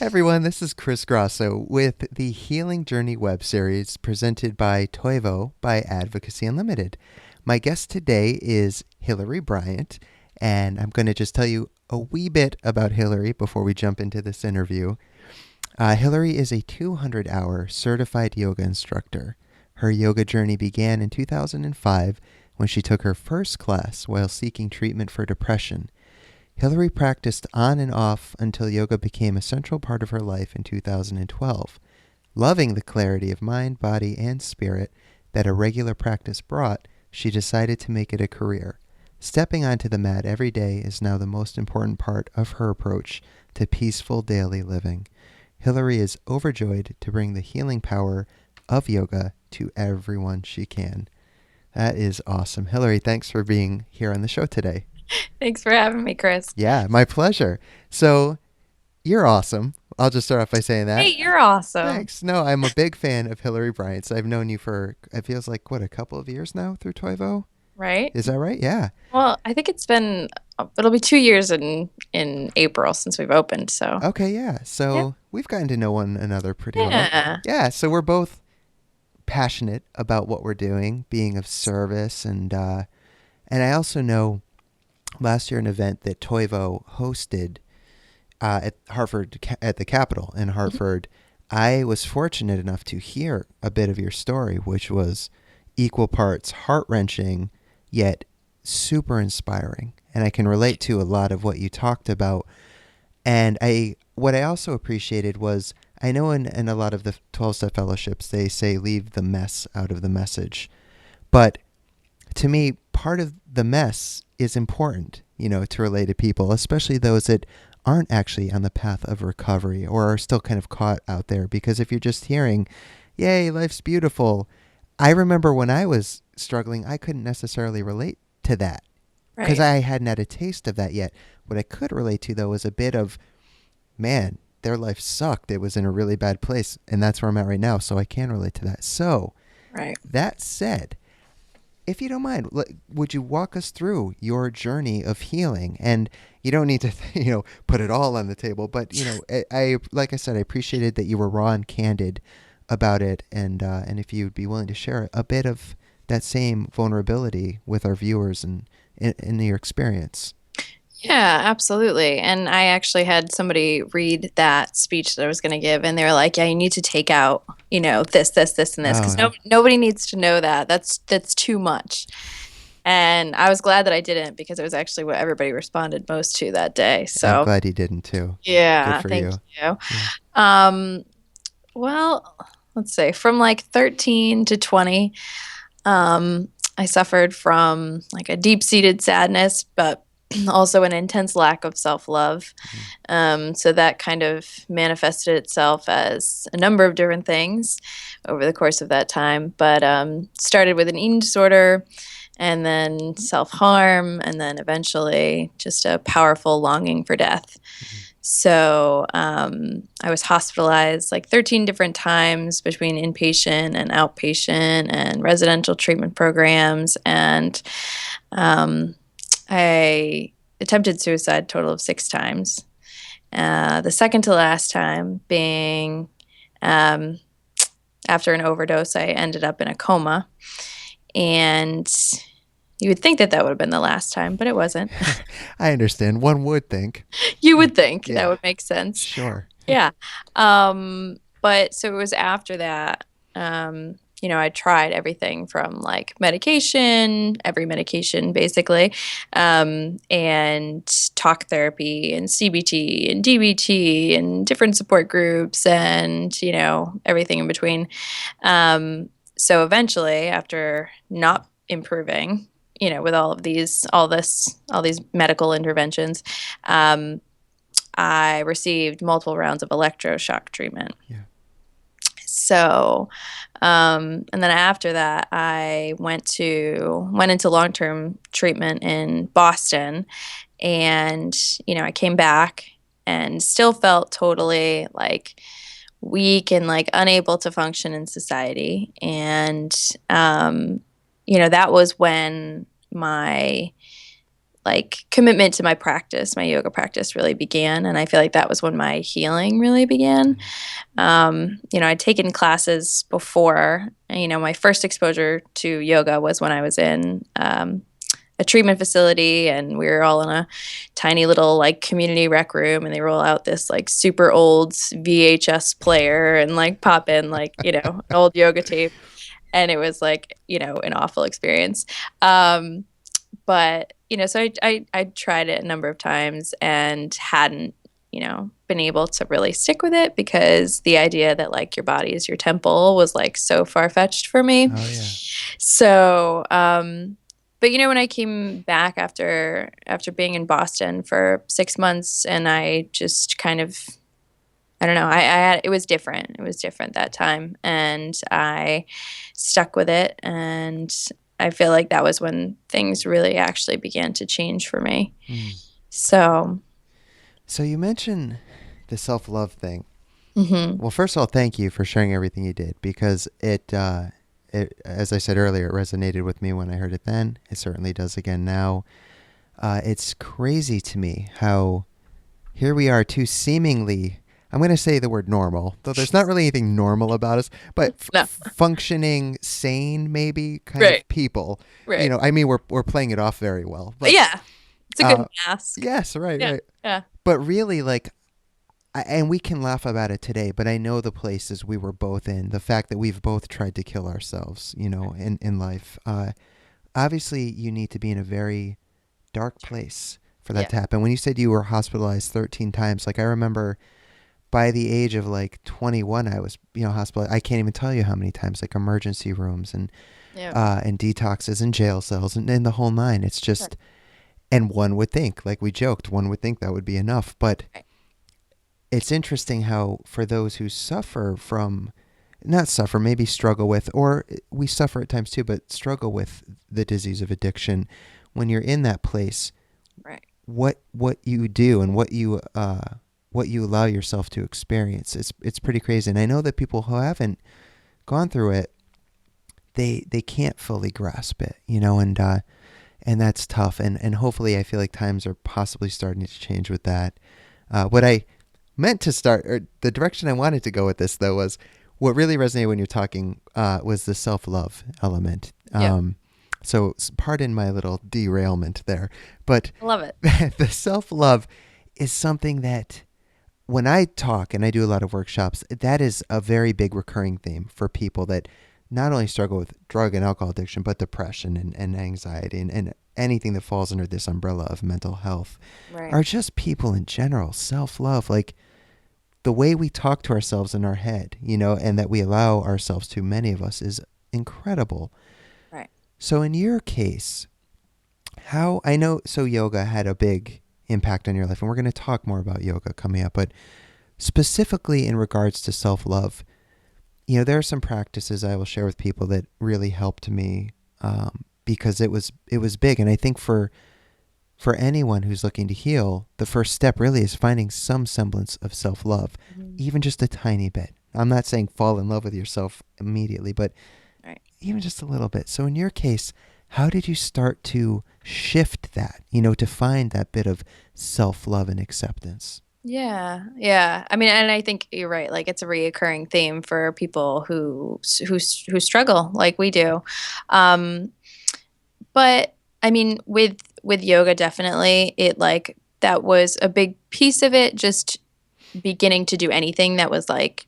Everyone, this is Chris Grosso with the Healing Journey web series presented by Toivo by Advocacy Unlimited. My guest today is Hilary Bryant, and I'm going to just tell you a wee bit about Hilary before we jump into this interview. Hilary is a 200-hour certified yoga instructor. Her yoga journey began in 2005 when she took her first class while seeking treatment for depression. Hilary practiced on and off until yoga became a central part of her life in 2012. Loving the clarity of mind, body, and spirit that a regular practice brought, she decided to make it a career. Stepping onto the mat every day is now the most important part of her approach to peaceful daily living. Hilary is overjoyed to bring the healing power of yoga to everyone she can. That is awesome. Hilary, thanks for being here on the show today. Thanks for having me, Chris. Yeah, my pleasure. So, you're awesome. I'll just start off by saying Hey, that. you're awesome. Thanks. No, I'm a big fan of Hilary Bryant. So I've known you for, it feels like, what, a couple of years now through Toivo? Right? Is that right? Yeah. Well, I think it'll be 2 years in April since we've opened. So, Okay, yeah. yeah. So we've gotten to know one another pretty well. Yeah. Yeah, so we're both passionate about what we're doing, being of service, and I also know last year an event that Toivo hosted at Harvard, at the Capitol in Hartford, I was fortunate enough to hear a bit of your story, which was equal parts heart-wrenching, yet super inspiring. And I can relate to a lot of what you talked about. And what I also appreciated was, I know in a lot of the 12-step fellowships, they say leave the mess out of the message. But to me, part of the mess is important, to relate to people, especially those that aren't actually on the path of recovery or are still kind of caught out there. Because if you're just hearing, yay, life's beautiful, I remember when I was struggling, I couldn't necessarily relate to that because Right. I hadn't had a taste of that yet. What I could relate to, though, was a bit of, man, their life sucked. It was in a really bad place. And that's where I'm at right now. So I can relate to that. So Right. that said, if you don't mind, would you walk us through your journey of healing? And you don't need to, put it all on the table. But I like I said, I appreciated that you were raw and candid about it, and if you'd be willing to share a bit of that same vulnerability with our viewers and in your experience. Yeah, absolutely. And I actually had somebody read that speech that I was going to give, and they were like, "Yeah, you need to take out, this, and this, Oh, because yeah. nobody needs to know that. That's too much." And I was glad that I didn't because it was actually what everybody responded most to that day. I'm So, glad you didn't too. Good yeah, for thank you. you. Yeah. Um, well, let's say from like 13 to 20, um, I suffered from like a deep-seated sadness, but also an intense lack of self-love. Mhm. So that kind of manifested itself as a number of different things over the course of that time, but started with an eating disorder and then self-harm, and then eventually just a powerful longing for death. Mhm. So I was hospitalized like 13 different times between inpatient and outpatient and residential treatment programs. And um, I attempted suicide a total of 6 times. The second to last time being um, after an overdose, I ended up in a coma. And you would think that that would have been the last time, but it wasn't. I understand. One would think. You would think that Yeah, would make sense. sure. Yeah. But so it was after that, I tried everything from like medication, every medication basically, and talk therapy and CBT and DBT and different support groups and, everything in between. So eventually, after not improving, with all these medical interventions, um, I received multiple rounds of electroshock treatment. Yeah. So, and then after that, I went into long term treatment in Boston, and I came back and still felt totally like weak and like unable to function in society. And that was when my like commitment to my practice, my yoga practice really began. And I feel like that was when my healing really began. I'd taken classes before. My first exposure to yoga was when I was in a treatment facility, and we were all in a tiny little like community rec room, and they roll out this like super old VHS player and like pop in like, an old yoga tape. And it was like, an awful experience. But, so I tried it a number of times and hadn't, been able to really stick with it because the idea that like your body is your temple was like so far-fetched for me. Oh yeah. So, but when I came back after being in Boston for 6 months, and I just kind of, I don't know, I had, it was different. It was different that time, and I stuck with it, and I feel like that was when things really actually began to change for me. So you mentioned the self-love thing. mhm. Well, first of all, thank you for sharing everything you did, because it, as I said earlier, it resonated with me when I heard it then. It certainly does again now. It's crazy to me how here we are, two seemingly, I'm going to say the word normal, though there's not really anything normal about us, but No. functioning, sane, maybe kind Right. of people. Right. I mean, we're playing it off very well, but Yeah. It's a good mask. yes, right, Yeah. right. Yeah. But really, like, and we can laugh about it today, but I know the places we were both in, the fact that we've both tried to kill ourselves, in life. Obviously, you need to be in a very dark place for that Yeah. to happen. When you said you were hospitalized 13 times, like I remember by the age of like 21, I was, hospitalized. I can't even tell you how many times, like emergency rooms and detoxes and jail cells and the whole nine. It's just, and one would think, like we joked, one would think that would be enough, but it's interesting how for those who suffer from, not suffer, maybe struggle with, or we suffer at times too, but struggle with the disease of addiction, when you're in that place, Right. what you do and what you allow yourself to experience, it's pretty crazy. And I know that people who haven't gone through it, they can't fully grasp it, and that's tough. And hopefully, I feel like times are possibly starting to change with that. What I meant to start, or the direction I wanted to go with this, though, was what really resonated when you're talking was the self-love element. Yeah. So pardon my little derailment there, but I love it. the self-love is something that when I talk and I do a lot of workshops, that is a very big recurring theme for people that not only struggle with drug and alcohol addiction, but depression and anxiety and anything that falls under this umbrella of mental health, Right. are just people in general. Self-love, like the way we talk to ourselves in our head, and that we allow ourselves to, many of us, is incredible. Right. So in your case, how, I know, so yoga had a big impact on your life, and we're going to talk more about yoga coming up, but specifically in regards to self-love, there are some practices I will share with people that really helped me, because it was big. And I think for anyone who's looking to heal, the first step really is finding some semblance of self-love, even just a tiny bit. I'm not saying fall in love with yourself immediately, but even just a little bit. So in your case, how did you start to shift that, to find that bit of self-love and acceptance? Yeah. Yeah. I mean, and I think you're right. Like it's a reoccurring theme for people who struggle like we do. But I mean, with yoga, definitely it like that was a big piece of it. Just beginning to do anything that was like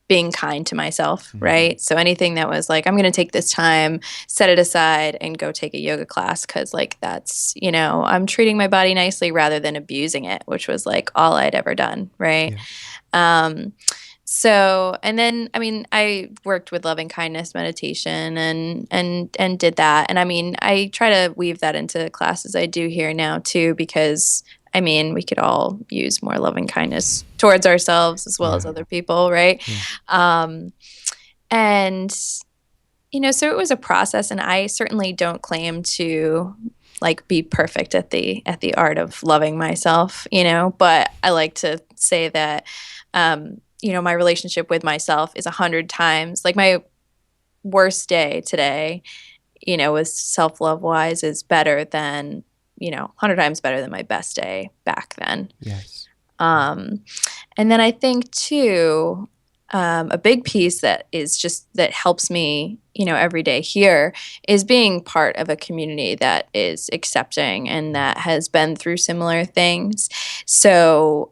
being kind to myself, right? So anything that was like, I'm going to take this time, set it aside, and go take a yoga class because, like, that's, I'm treating my body nicely rather than abusing it, which was like all I'd ever done, right? Yeah. So, and then, I mean, I worked with loving kindness meditation and did that. And I mean, I try to weave that into classes I do here now too, because I mean, we could all use more loving kindness towards ourselves as well as other people, right? Yeah. And so it was a process, and I certainly don't claim to like be perfect at the art of loving myself, but I like to say that my relationship with myself is 100 times like my worst day today, with self-love wise is better than 100 times better than my best day back then. Yes. Um, and then I think too, a big piece that helps me, every day here is being part of a community that is accepting and that has been through similar things. So,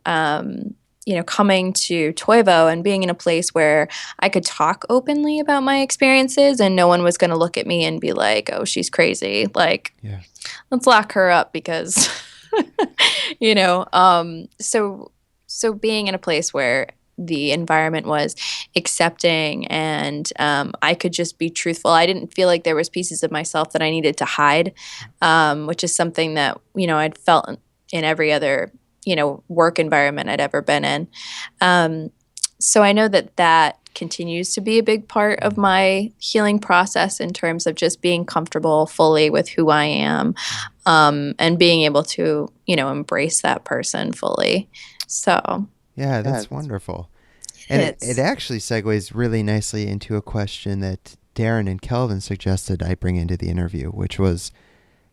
coming to Toivo and being in a place where I could talk openly about my experiences and no one was going to look at me and be like, oh, she's crazy. Like, Yeah. let's lock her up because, you know, um, so, so being in a place where the environment was accepting and I could just be truthful. I didn't feel like there was pieces of myself that I needed to hide, which is something that, I'd felt in every other work environment I'd ever been in. So I know that continues to be a big part of my healing process in terms of just being comfortable fully with who I am, and being able to, embrace that person fully. So Yeah, that's wonderful. And it it's actually segues really nicely into a question that Darren and Kelvin suggested I bring into the interview, which was,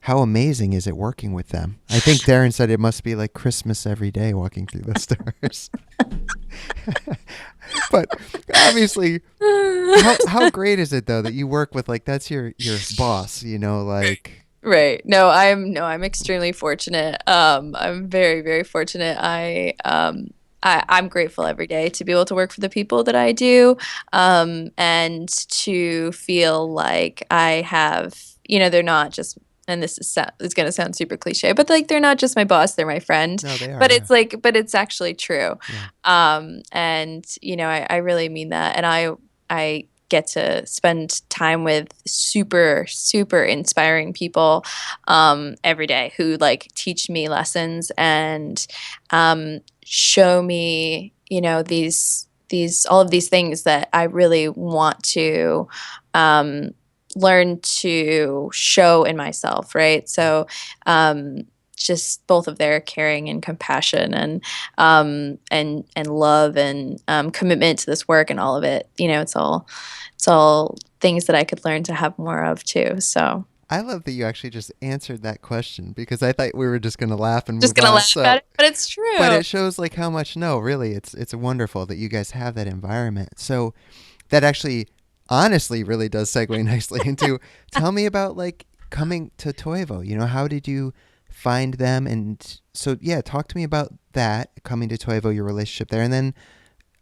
how amazing is it working with them? I think Darren said it must be like Christmas every day walking through the stores. But obviously, how great is it though that you work with, like, that's your boss, like. right. No, I'm extremely fortunate. I'm very, very fortunate. I'm grateful every day to be able to work for the people that I do, and to feel like I have, they're not just, and it's going to sound super cliche, but like they're not just my boss, they're my friend. No, they are, But yeah. but it's actually true. Yeah. And I really mean that, and I get to spend time with super, super inspiring people every day who like teach me lessons and show me, these all of these things that I really want to learn to show in myself, right? So just both of their caring and compassion and love and commitment to this work and all of it, it's all things that I could learn to have more of too. So I love that you actually just answered that question, because I thought we were just going to laugh and just move gonna on. laugh at So, it, but it's but true. it shows like how much, no, really, it's wonderful that you guys have that environment. So that actually honestly really does segue nicely into, tell me about like coming to Toivo. How did you find them? And so yeah, talk to me about that, coming to Toivo, your relationship there. And then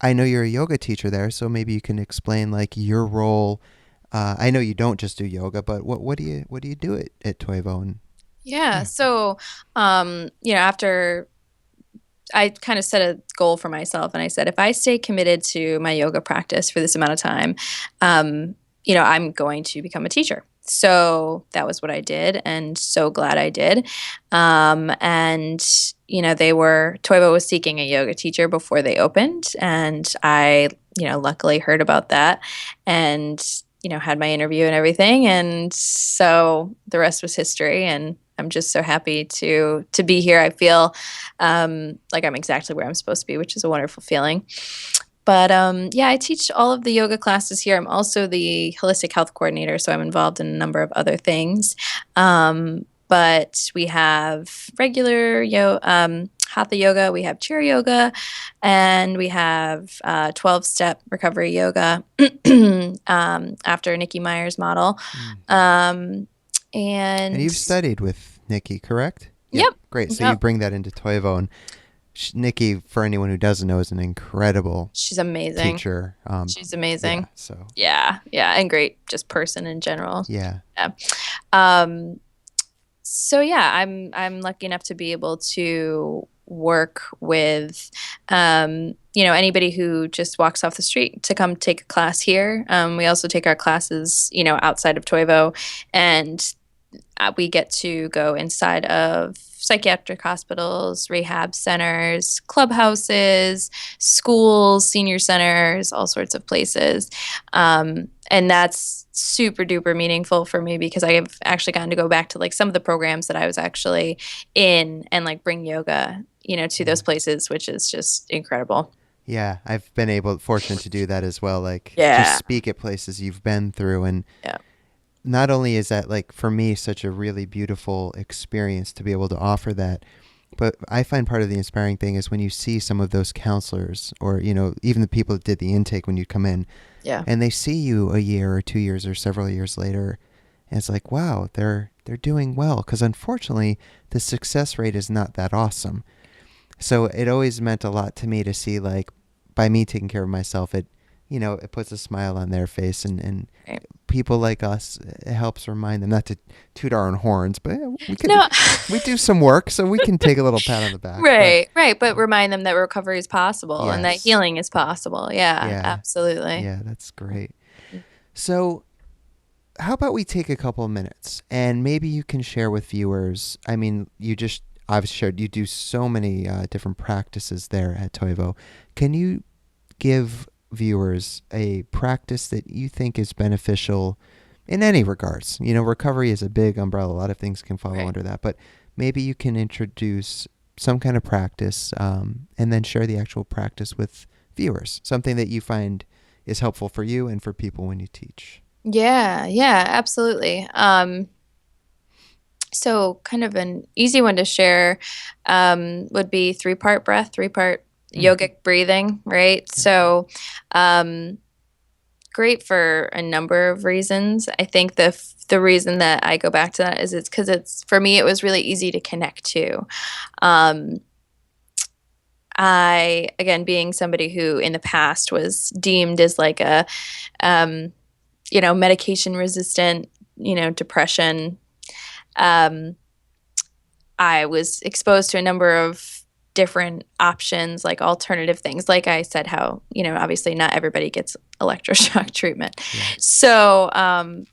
I know you're a yoga teacher there, so maybe you can explain like your role. I know you don't just do yoga, but what do you do at Toivo? And Yeah. yeah. So, after I kind of set a goal for myself and I said, if I stay committed to my yoga practice for this amount of time, I'm going to become a teacher. So that was what I did, and so glad I did. And Toivo was seeking a yoga teacher before they opened, and I, luckily heard about that, and had my interview and everything, and so the rest was history. And I'm just so happy to be here. I feel like I'm exactly where I'm supposed to be, which is a wonderful feeling. But yeah, I teach all of the yoga classes here. I'm also the holistic health coordinator, so I'm involved in a number of other things. But we have regular hatha yoga, we have chair yoga, and we have 12-step recovery yoga after Nikki Meyer's model. Mm. And And you've studied with Nikki, correct? Yeah, yep, great. So you yep, bring that into Toivo, and Nikki, for anyone who doesn't know, is an incredible she's amazing. teacher. She's Yeah. amazing. So Yeah, yeah, and great just person in general. yeah. Yeah. Um, so yeah, I'm lucky enough to be able to work with anybody who just walks off the street to come take a class here. We also take our classes, outside of Toivo, and we get to go inside of psychiatric hospitals, rehab centers, clubhouses, schools, senior centers, all sorts of places. And that's super duper meaningful for me because I have actually gotten to go back to like some of the programs that I was actually in and like bring yoga, to those Yeah. places, which is just incredible. Yeah, I've been fortunate to do that as well. Like, just Yeah. speak at places you've been through, and Yeah. not only is that like for me such a really beautiful experience to be able to offer that, but I find part of the inspiring thing is when you see some of those counselors or, even the people that did the intake when you come in Yeah. and they see you a year or 2 years or several years later, and it's like, wow, they're doing well. Because unfortunately, the success rate is not that awesome. So it always meant a lot to me to see, like, by me taking care of myself, it puts a smile on their face, and Right. people like us, it helps remind them not to toot our own horns, but No. we do some work, so we can take a little pat on the back. But Right, right. But remind them that recovery is possible and that yes, healing is possible. Yeah, yeah, absolutely. yeah, that's great. So how about we take a couple of minutes and maybe you can share with viewers? I mean, I've shared you do so many different practices there at Toivo. Can you give viewers a practice that you think is beneficial in any regards? Recovery is a big umbrella. A lot of things can follow Right. under that, but maybe you can introduce some kind of practice and then share the actual practice with viewers, something that you find is helpful for you and for people when you teach. Yeah, yeah, absolutely. So kind of an easy one to share would be three-part breath, three-part Mm, yogic breathing, right? yeah. So um, great for a number of reasons. I think the reason that I go back to that is it's because it's for me it was really easy to connect to. Um, I again being somebody who in the past was deemed as like a um, medication resistant, depression. Um, I was exposed to a number of different options, like alternative things. Like I said, how, obviously not everybody gets electroshock treatment. Yeah. So,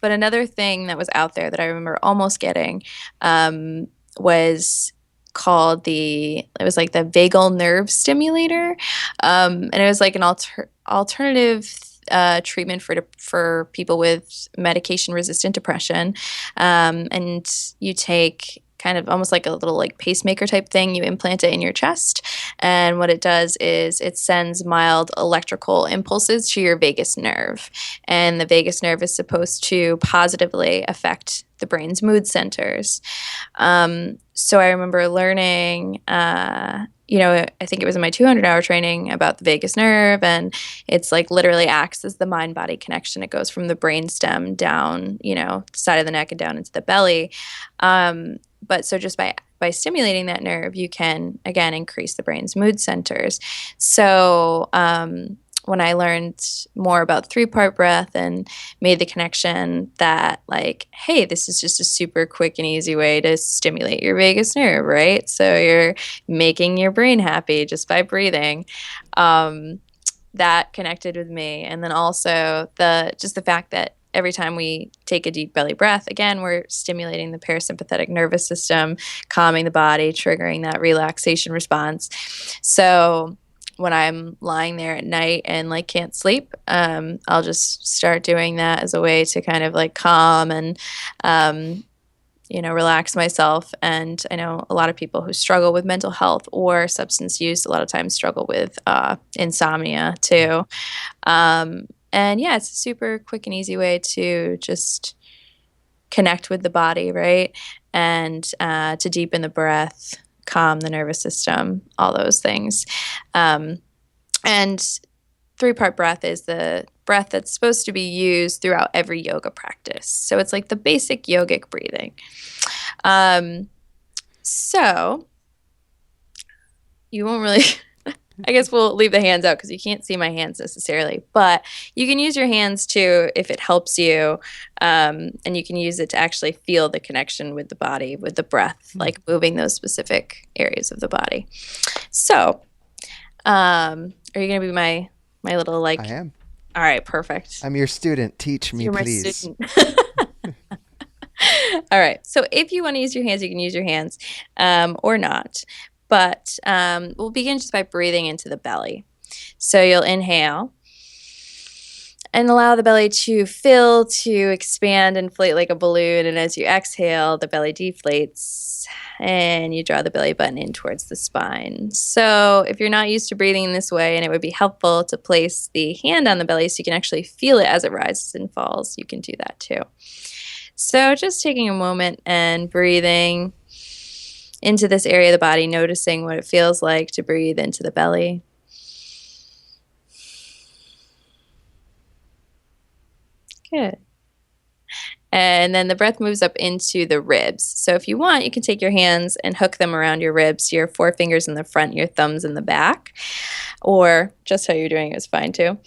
but another thing that was out there that I remember almost getting was it was like the vagal nerve stimulator. And it was like an alternative treatment for people with medication resistant depression. And you take kind of almost like a little like pacemaker type thing. You implant it in your chest. And what it does is it sends mild electrical impulses to your vagus nerve. And the vagus nerve is supposed to positively affect the brain's mood centers. So I remember learning, I think it was in my 200-hour training about the vagus nerve, and it's like literally acts as the mind-body connection. It goes from the brain stem down, side of the neck and down into the belly. But so just by stimulating that nerve, you can again increase the brain's mood centers. So when I learned more about three-part breath and made the connection that like, hey, this is just a super quick and easy way to stimulate your vagus nerve, right? So you're making your brain happy just by breathing. That connected with me. And then also the fact that every time we take a deep belly breath, again, we're stimulating the parasympathetic nervous system, calming the body, triggering that relaxation response. So when I'm lying there at night and like can't sleep, I'll just start doing that as a way to kind of like calm and relax myself. And I know a lot of people who struggle with mental health or substance use a lot of times struggle with insomnia too. And yeah, it's a super quick and easy way to just connect with the body, right? And to deepen the breath, calm the nervous system, all those things. And three-part breath is the breath that's supposed to be used throughout every yoga practice. So it's like the basic yogic breathing. So you won't really, I guess we'll leave the hands out because you can't see my hands necessarily, but you can use your hands too if it helps you. And you can use it to actually feel the connection with the body, with the breath, like moving those specific areas of the body. So, are you going to be my little I like, am. all right, perfect. I'm your student. Teach So me, you're my please. student. All right. So if you want to use your hands, you can use your hands or not. But we'll begin just by breathing into the belly. So you'll inhale and allow the belly to fill, to expand, inflate like a balloon. And as you exhale, the belly deflates and you draw the belly button in towards the spine. So if you're not used to breathing in this way, and it would be helpful to place the hand on the belly so you can actually feel it as it rises and falls, you can do that too. So just taking a moment and breathing into this area of the body, noticing what it feels like to breathe into the belly. Good. And then the breath moves up into the ribs. So if you want, you can take your hands and hook them around your ribs, your forefingers in the front, your thumbs in the back, or just how you're doing it is fine too.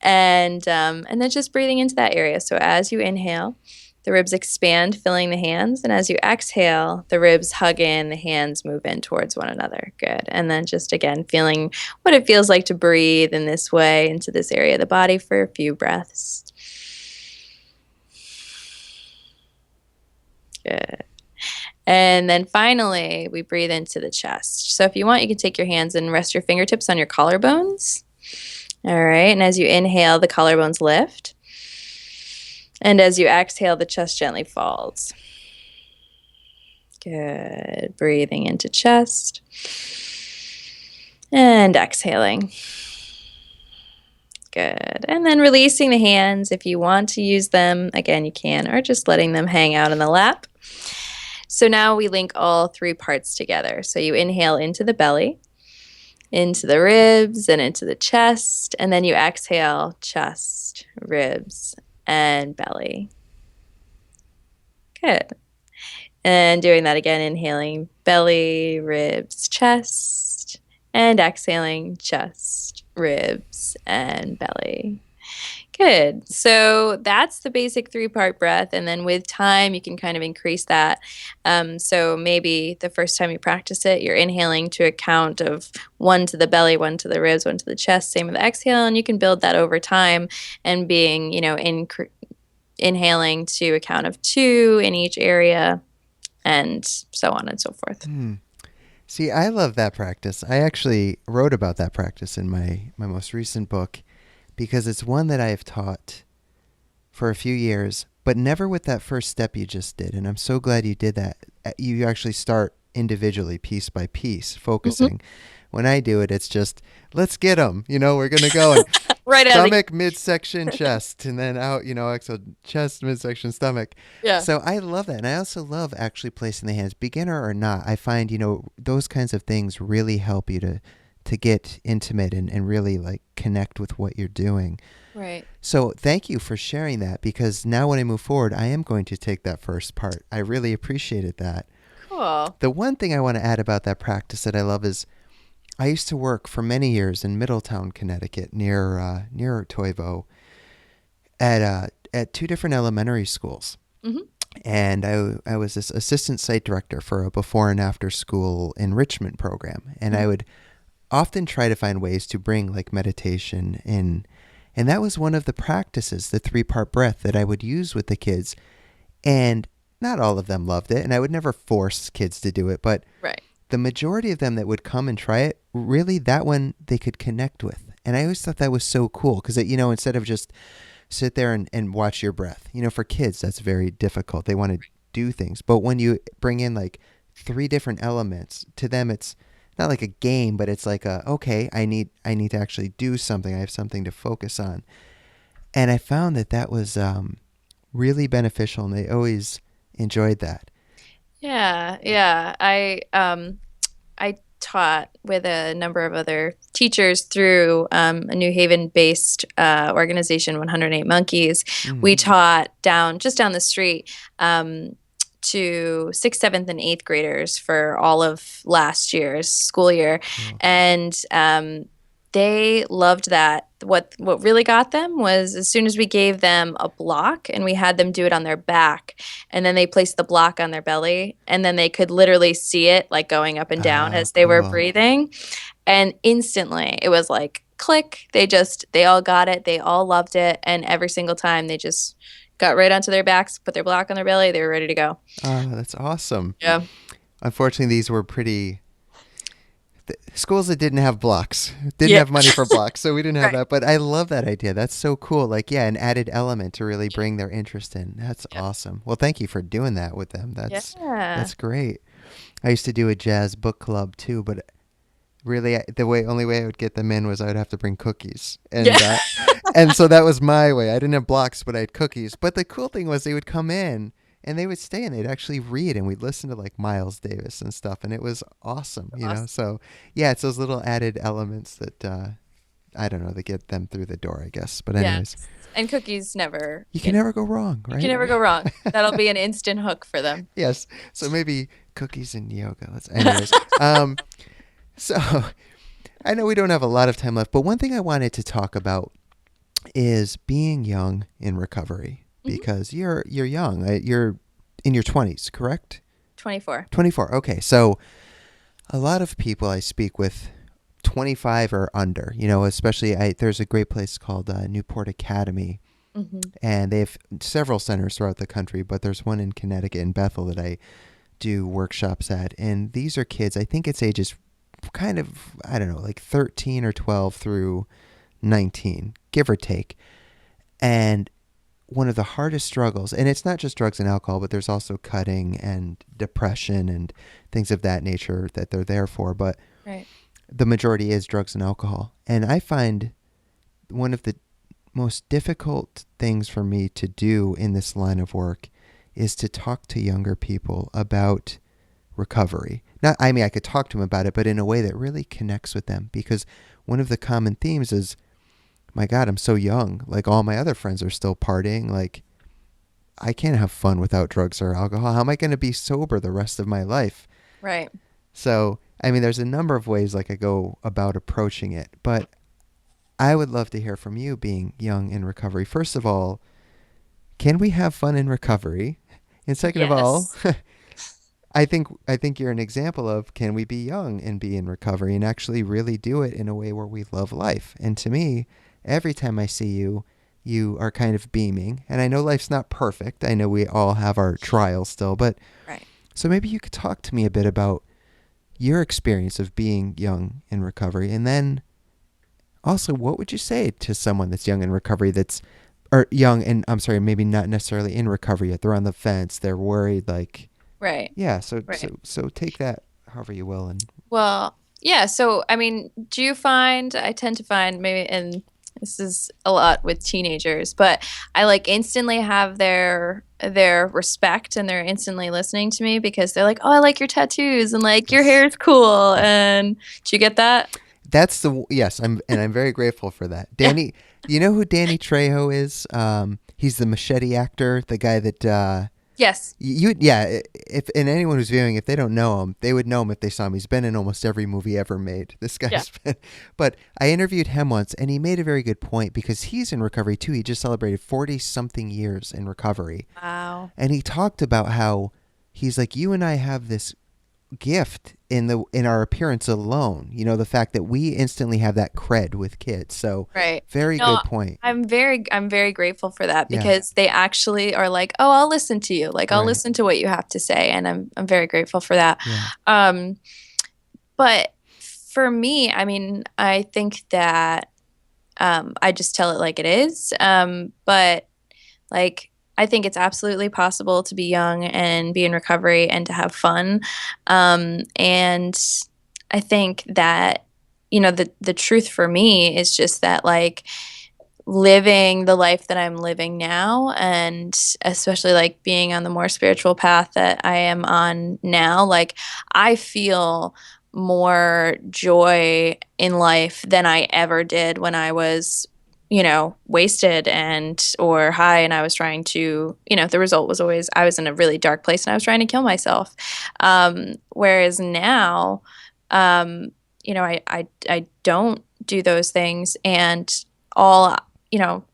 And then just breathing into that area. So as you inhale, the ribs expand, filling the hands. And as you exhale, the ribs hug in, the hands move in towards one another. Good. And then just again, feeling what it feels like to breathe in this way into this area of the body for a few breaths. Good. And then finally, we breathe into the chest. So if you want, you can take your hands and rest your fingertips on your collarbones. All right. And as you inhale, the collarbones lift. And as you exhale, the chest gently falls. Good. Breathing into chest. And exhaling. Good. And then releasing the hands. If you want to use them, again, you can, or just letting them hang out in the lap. So now we link all three parts together. So you inhale into the belly, into the ribs, and into the chest. And then you exhale, chest, ribs, and belly. Good. And doing that again, inhaling belly, ribs, chest, and exhaling chest, ribs, and belly. Good. So that's the basic 3-part breath. And then with time, you can kind of increase that. So maybe the first time you practice it, you're inhaling to a count of 1 to the belly, 1 to the ribs, 1 to the chest, same with the exhale. And you can build that over time and being, inhaling to a count of 2 in each area and so on and so forth. See, I love that practice. I actually wrote about that practice in my most recent book because it's one that I have taught for a few years, but never with that first step you just did. And I'm so glad you did that. You actually start individually, piece by piece, focusing. When I do it, it's just, let's get them. We're going to go and Right stomach, midsection, chest, and then out, exhale, chest, midsection, stomach. Yeah. So I love that. And I also love actually placing the hands, beginner or not. I find, those kinds of things really help you to get intimate and really like connect with what you're doing. Right. So thank you for sharing that, because now when I move forward, I am going to take that first part. I really appreciated that. Cool. The one thing I want to add about that practice that I love is I used to work for many years in Middletown, Connecticut, near Toivo, at 2 different elementary schools. And I was this assistant site director for a before and after school enrichment program. And I would often try to find ways to bring like meditation in. And that was one of the practices, the 3-part breath that I would use with the kids. And not all of them loved it. And I would never force kids to do it. But Right. the majority of them that would come and try it, really that one they could connect with. And I always thought that was so cool because, instead of just sit there and watch your breath, for kids, that's very difficult. They want to do things. But when you bring in like 3 different elements, to them it's not like a game, but it's like okay, I need to actually do something. I have something to focus on. And I found that was really beneficial, and they always enjoyed that. Yeah. I taught with a number of other teachers through a New Haven-based organization, 108 Monkeys. We taught just down the street to 6th, 7th, and 8th graders for all of last year's school year. And they loved that. What really got them was as soon as we gave them a block and we had them do it on their back, and then they placed the block on their belly, and then they could literally see it like going up and down as they were breathing. And instantly it was like click. They all got it. They all loved it. And every single time they just got right onto their backs, put their block on their belly. They were ready to go. Oh, that's awesome. Yeah. Unfortunately, these were schools that didn't have blocks, didn't have money for blocks, so we didn't have that. But I love that idea. That's so cool. Like, an added element to really bring their interest in. That's awesome. Well, thank you for doing that with them. That's great. I used to do a jazz book club too, but really, the only way I would get them in was I would have to bring cookies, Yeah. and so that was my way. I didn't have blocks, but I had cookies. But the cool thing was they would come in and they would stay and they'd actually read, and we'd listen to like Miles Davis and stuff, and it was awesome, you know. Awesome. So yeah, it's those little added elements that I don't know, that get them through the door, I guess. But Yes. anyways, And cookies never, you can never go wrong, you can right? never go wrong. That'll be an instant hook for them. Yes. So maybe cookies and yoga. Anyways. So I know we don't have a lot of time left, but one thing I wanted to talk about is being young in recovery, Mhm. because you're young. You're in your 20s, correct? 24. 24. Okay. So a lot of people I speak with 25 or under, you know, especially there's a great place called Newport Academy, Hmm. and they have several centers throughout the country, but there's one in Connecticut in Bethel that I do workshops at. And these are kids, I think it's ages kind of, I don't know, like 13 or 12 through 19, give or take. And one of the hardest struggles, and it's not just drugs and alcohol, but there's also cutting and depression and things of that nature that they're there for. But Right. the majority is drugs and alcohol. And I find one of the most difficult things for me to do in this line of work is to talk to younger people about recovery. Not, I mean, I could talk to them about it, but in a way that really connects with them, because one of the common themes is, my God, I'm so young. Like, all my other friends are still partying. Like, I can't have fun without drugs or alcohol. How am I going to be sober the rest of my life? Right. So, I mean, there's a number of ways like I go about approaching it, but I would love to hear from you, being young in recovery. First of all, can we have fun in recovery? And second of all, Yes. I think you're an example of, can we be young and be in recovery and actually really do it in a way where we love life? And to me, every time I see you, you are kind of beaming. And I know life's not perfect. I know we all have our trials still, but Right. so maybe you could talk to me a bit about your experience of being young in recovery. And then also, what would you say to someone that's young in recovery, that's, or young and, I'm sorry, maybe not necessarily in recovery yet. They're on the fence. They're worried, like, Right. yeah, so Right. take that however you will. And Well, yeah. So, I mean, do you find, I tend to find maybe, and this is a lot with teenagers, but I like instantly have their respect and they're instantly listening to me because they're like, "Oh, I like your tattoos and like your hair yes, is cool." And do you get that? that's yes. I'm very grateful for that. Yeah. Danny, you know who Danny Trejo is? He's the machete actor, the guy that Yes. yeah. If and anyone who's viewing, if they don't know him, they would know him if they saw him. He's been in almost every movie ever made. This Yeah. guy's been. But I interviewed him once, and he made a very good point, because he's in recovery too. He just celebrated 40 something years in recovery, Wow. and he talked about how he's like, you and I have this gift in our appearance alone. You know, the fact that we instantly have that cred with kids. So Right. very No, good point. I'm very grateful for that Yeah. because they actually are like, "Oh, I'll listen to you. Like, I'll Right. listen to what you have to say." And I'm very grateful for that. Yeah. Um, but for me, I mean, I think that I just tell it like it is. But like, I think it's absolutely possible to be young and be in recovery and to have fun. And I think that, the truth for me is just that, like, living the life that I'm living now, and especially like being on the more spiritual path that I am on now, like, I feel more joy in life than I ever did when I was, wasted and or high and I was trying to, the result was always I was in a really dark place and I was trying to kill myself. Whereas now, um, I don't do those things, and all you know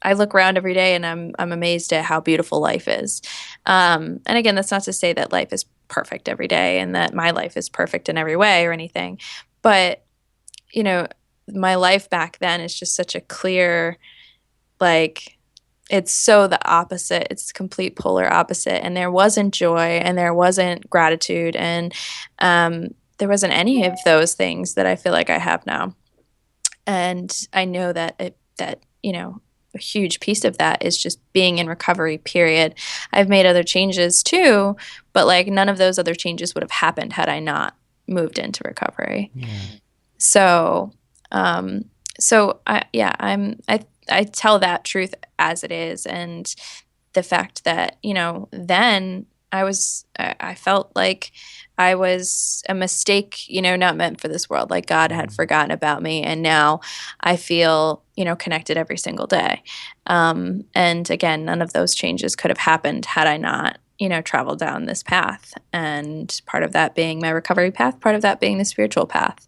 I look around every day and I'm amazed at how beautiful life is. And again, that's not to say that life is perfect every day and that my life is perfect in every way or anything, but you know, my life back then is just such a clear, like, it's so the opposite. It's complete polar opposite. And there wasn't joy and there wasn't gratitude and there wasn't any of those things that I feel like I have now. And I know that a huge piece of that is just being in recovery, period. I've made other changes too, but like none of those other changes would have happened had I not. moved into recovery. Yeah. So, so I tell that truth as it is, and the fact that, then I felt like I was a mistake, not meant for this world. Like God had forgotten about me, and now I feel, connected every single day. And again, none of those changes could have happened had I not, traveled down this path. And part of that being my recovery path, part of that being the spiritual path.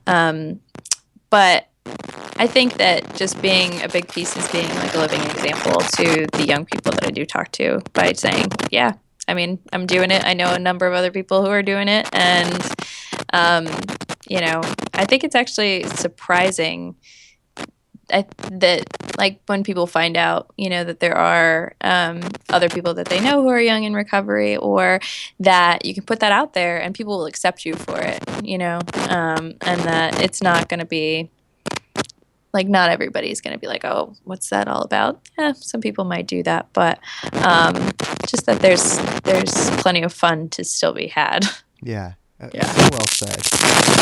But I think that just being a big piece is being like a living example to the young people that I do talk to by saying, yeah, I mean, I'm doing it. I know a number of other people who are doing it. And, I think it's actually surprising that like when people find out, that there are other people that they know who are young in recovery, or that you can put that out there and people will accept you for it, and that it's not going to be like, not everybody's going to be like, oh, what's that all about? Yeah, some people might do that, but just that there's plenty of fun to still be had. Yeah. Yeah. So well said.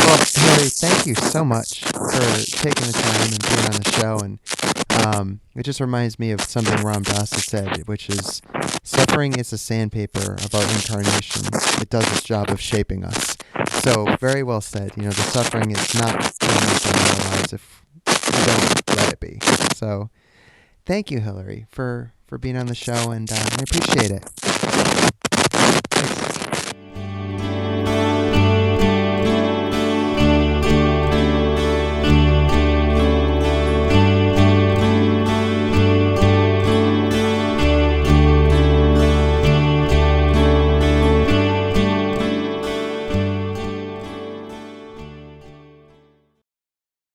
Well, Hilary, thank you so much for taking the time and being on the show. And it just reminds me of something Ram Dass has said, which is suffering is a sandpaper of our incarnations. It does its job of shaping us. So very well said. The suffering is not going to make our lives if we don't let it be. So thank you, Hilary, for being on the show, and I appreciate it.